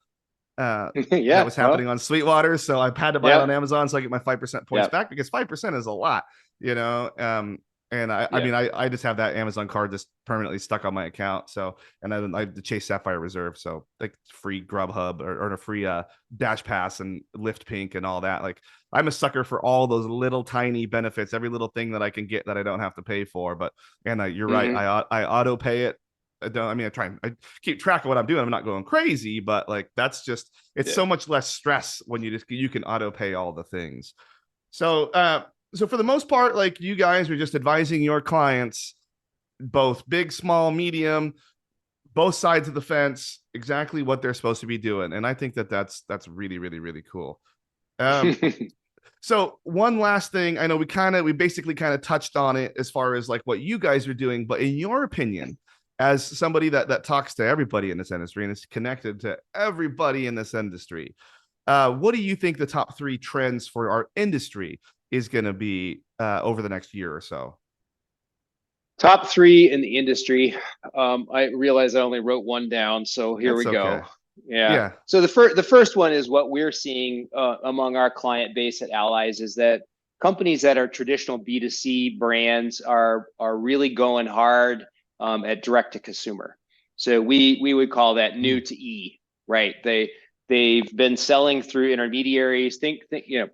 that Yeah. was happening Well. on Sweetwater. So I've had to buy it on Yep. Amazon so I get my 5% points Yep. back, because 5% is a lot, you know. And I Yeah. mean, I just have that Amazon card just permanently stuck on my account. So, and I have the Chase Sapphire Reserve. So like free Grubhub or a free Dash Pass and Lyft Pink and all that. Like I'm a sucker for all those little tiny benefits, every little thing that I can get that I don't have to pay for. But, and you're right. Hmm. I auto pay it. I mean, I keep track of what I'm doing. I'm not going crazy, but like, that's just, it's Yeah. so much less stress when you can auto pay all the things. So, so for the most part, like you guys are just advising your clients, both big, small, medium, both sides of the fence, exactly what they're supposed to be doing. And I think that that's really, really, really cool. Um, so one last thing, I know we basically kind of touched on it as far as like what you guys are doing, but in your opinion, as somebody that talks to everybody in this industry and is connected to everybody in this industry, what do you think the top three trends for our industry is going to be over the next year or so? Top three in the industry. I realize I only wrote one down, so here That's we okay. go. Yeah. Yeah. So the first one is what we're seeing among our client base at Allyiz is that companies that are traditional B2C brands are really going hard at direct to consumer. So we would call that new Mm. to E, right? They've been selling through intermediaries. Think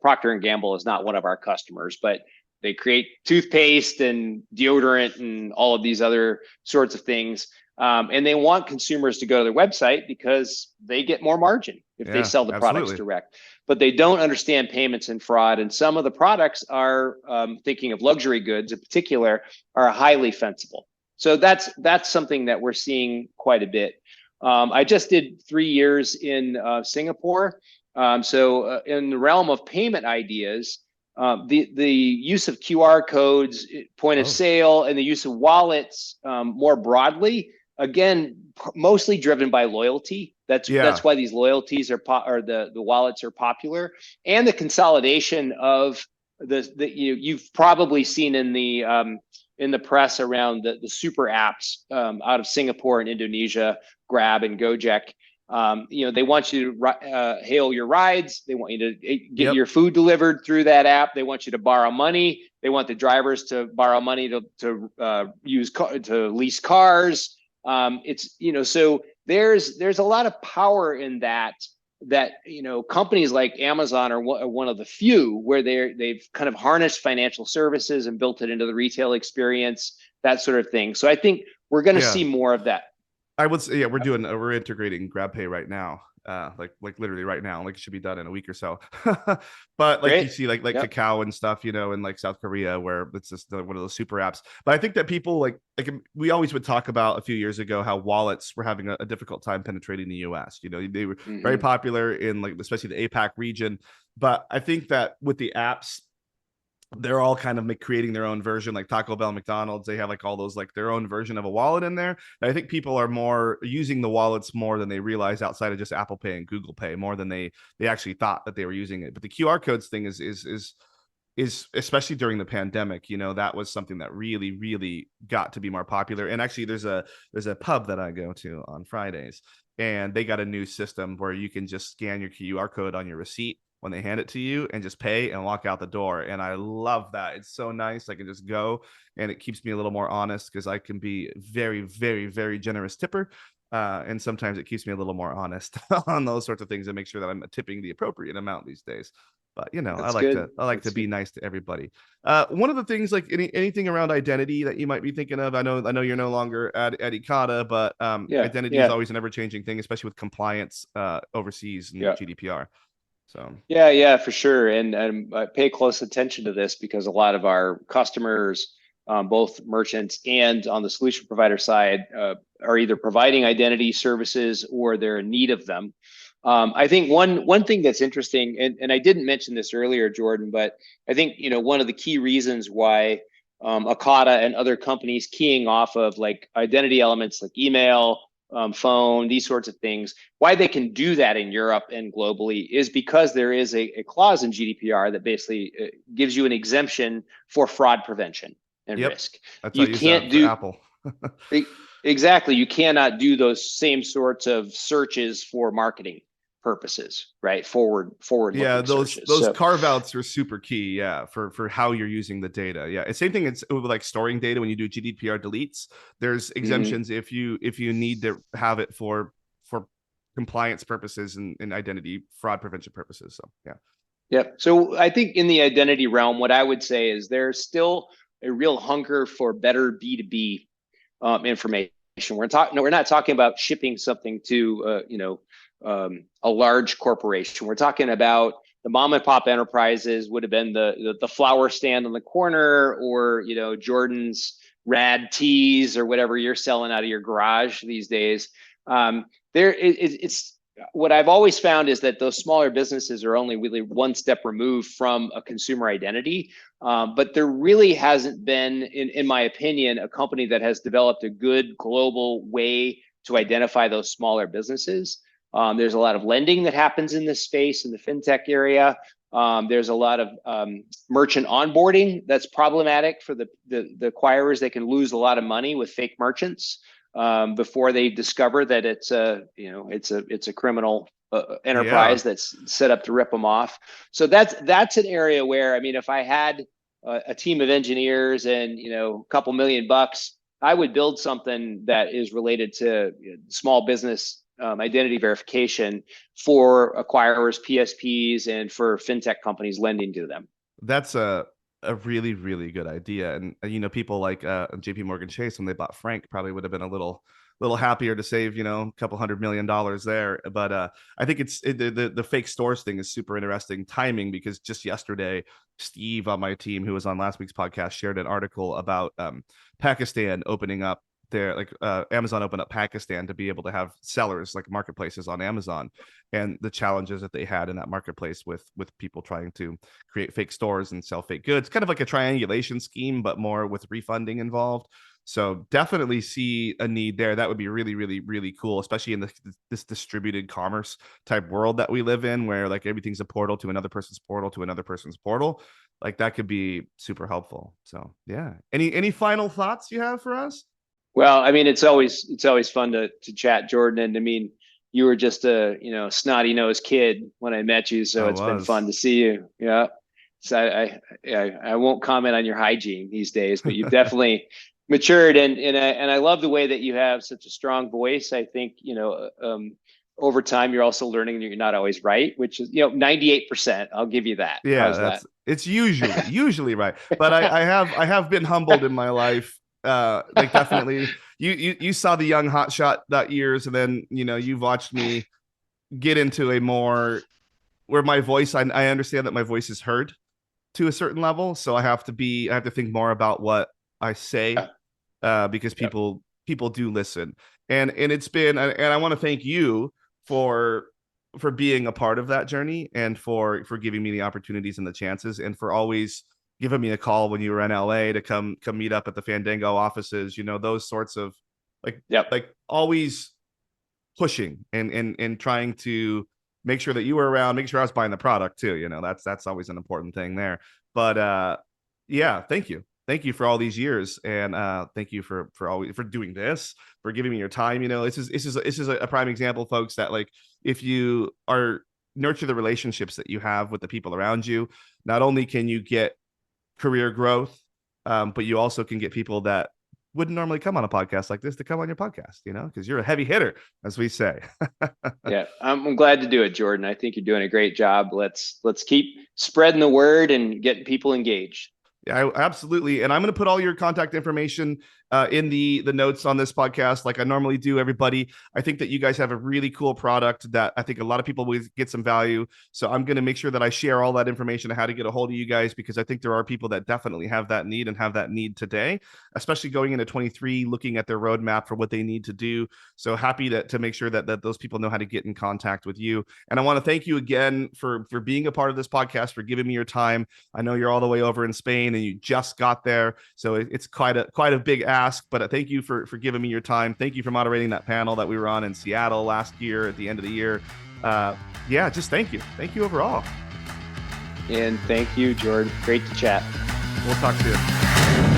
Procter and Gamble is not one of our customers, but they create toothpaste and deodorant and all of these other sorts of things. And they want consumers to go to their website because they get more margin if they Yeah, sell the products absolutely. direct. But they don't understand payments and fraud. And some of the products are, thinking of luxury goods in particular, are highly fensible. So that's something that we're seeing quite a bit. I just did 3 years in Singapore. So in the realm of payment ideas, the use of QR codes, point of Oh, sale, and the use of wallets more broadly, again, mostly driven by loyalty. That's yeah. why these loyalties or the wallets are popular, and the consolidation of you've probably seen in the press around the super apps out of Singapore and Indonesia, Grab and Gojek. They want you to hail your rides. They want you to get Yep. your food delivered through that app. They want you to borrow money. They want the drivers to borrow money to lease cars. So there's a lot of power in that companies like Amazon are one of the few where they've kind of harnessed financial services and built it into the retail experience, that sort of thing. So I think we're going to Yeah. see more of that. I would say, yeah, we're integrating GrabPay right now. Like literally right now, like it should be done in a week or so. But like you Great. see, like Yep. Kakao and stuff, in like South Korea, where it's just one of those super apps. But I think that people like we always would talk about a few years ago how wallets were having a difficult time penetrating the U.S. They were very Mm-hmm. popular in like especially the APAC region. But I think that with the apps they're all kind of creating their own version, like Taco Bell, McDonald's. They have like all those like their own version of a wallet in there. And I think people are more using the wallets more than they realize outside of just Apple Pay and Google Pay, more than they actually thought that they were using it. But the QR codes thing is especially during the pandemic. That was something that really really got to be more popular. And actually, there's a pub that I go to on Fridays, and they got a new system where you can just scan your QR code on your receipt when they hand it to you and just pay and walk out the door. And I love that. It's so nice. I can just go, and it keeps me a little more honest because I can be very, very, very generous tipper. And sometimes it keeps me a little more honest on those sorts of things and make sure that I'm tipping the appropriate amount these days. But That's good. I like to That's be good. nice to everybody. One of the things, like anything around identity that you might be thinking of. I know you're no longer at Ekata, but Yeah. identity is Yeah. always an ever changing thing, especially with compliance overseas and Yeah. GDPR. So Yeah, for sure. And I pay close attention to this because a lot of our customers, both merchants and on the solution provider side, are either providing identity services or they're in need of them. I think one thing that's interesting, and I didn't mention this earlier, Jordan, but I think one of the key reasons why Akata and other companies keying off of like identity elements like email, phone, these sorts of things, why they can do that in Europe and globally is because there is a clause in GDPR that basically gives you an exemption for fraud prevention and yep, risk. that's how I You use that can't for do Apple. exactly. You cannot do those same sorts of searches for marketing. purposes, right? Forward Yeah, looking those searches. those So carve outs are super key. Yeah, for how you're using the data. Yeah, and same thing. It's with like storing data when you do GDPR deletes. There's mhm. exemptions if you need to have it for compliance purposes and identity fraud prevention purposes. So yeah, Yep. So I think in the identity realm, what I would say is there's still a real hunger for better B2B information. We're not talking about shipping something to a large corporation. We're talking about the mom and pop enterprises. Would have been the flower stand on the corner, or Jordan's rad tees, or whatever you're selling out of your garage these days. It's what I've always found is that those smaller businesses are only really one step removed from a consumer identity. But there really hasn't been, in my opinion, a company that has developed a good global way to identify those smaller businesses. There's a lot of lending that happens in this space in the fintech area. There's a lot of merchant onboarding that's problematic for the acquirers. They can lose a lot of money with fake merchants before they discover that it's a criminal yeah, enterprise that's set up to rip them off. So that's an area where, I mean, if I had a team of engineers and a couple $1,000,000, I would build something that is related to small business identity verification for acquirers, PSPs, and for fintech companies lending to them. that's a really really good idea. And people like JP Morgan Chase, when they bought Frank, probably would have been a little happier to save a couple $100 million there. But I think the fake stores thing is super interesting timing, because just yesterday Steve on my team, who was on last week's podcast, shared an article about Pakistan opening up their, like, Amazon opened up Pakistan to be able to have sellers, like marketplaces on Amazon, and the challenges that they had in that marketplace with people trying to create fake stores and sell fake goods, kind of like a triangulation scheme, but more with refunding involved. So definitely see a need there. That would be really, really, really cool, especially in this distributed commerce type world that we live in, where like everything's a portal to another person's portal to another person's portal. Like that could be super helpful. So yeah. Any final thoughts you have for us? Well, I mean, it's always fun to chat, Jordan. And I mean, you were just a snotty nosed kid when I met you, so I it's been fun was. to see you. Yeah. So I won't comment on your hygiene these days, but you've definitely matured, and I love the way that you have such a strong voice. I think over time you're also learning that you're not always right, which is 98%. I'll give you that. Yeah, How's that? that's it's usually right. But I have been humbled in my life. Like definitely you saw the young hotshot that years, and then you've watched me get into a more where my voice, I understand that my voice is heard to a certain level. So I have to think more about what I say, Yeah. because Yeah. people do listen. And it's been, and I want to thank you for being a part of that journey, and for giving me the opportunities and the chances, and for always giving me a call when you were in LA to come meet up at the Fandango offices, those sorts of, like Yep. like always pushing and trying to make sure that you were around, make sure I was buying the product too. That's always an important thing there. But yeah, thank you. Thank you for all these years, and thank you for always for doing this, for giving me your time. This is a prime example, folks, that like if you are nurture the relationships that you have with the people around you, not only can you get career growth, but you also can get people that wouldn't normally come on a podcast like this to come on your podcast, because you're a heavy hitter, as we say. Yeah, I'm glad to do it, Jordan. I think you're doing a great job. Let's keep spreading the word and getting people engaged. Yeah, absolutely. And I'm going to put all your contact information in the notes on this podcast, like I normally do. Everybody, I think that you guys have a really cool product that I think a lot of people will get some value. So I'm going to make sure that I share all that information on how to get a hold of you guys, because I think there are people that definitely have that need and have that need today, especially going into 23, looking at their roadmap for what they need to do. So happy to make sure that those people know how to get in contact with you. And I want to thank you again for being a part of this podcast, for giving me your time. I know you're all the way over in Spain and you just got there, so it's quite a big ask. But thank you for giving me your time. Thank you for moderating that panel that we were on in Seattle last year at the end of the year. Yeah, just thank you overall. And thank you, Jordan. Great to chat. We'll talk soon.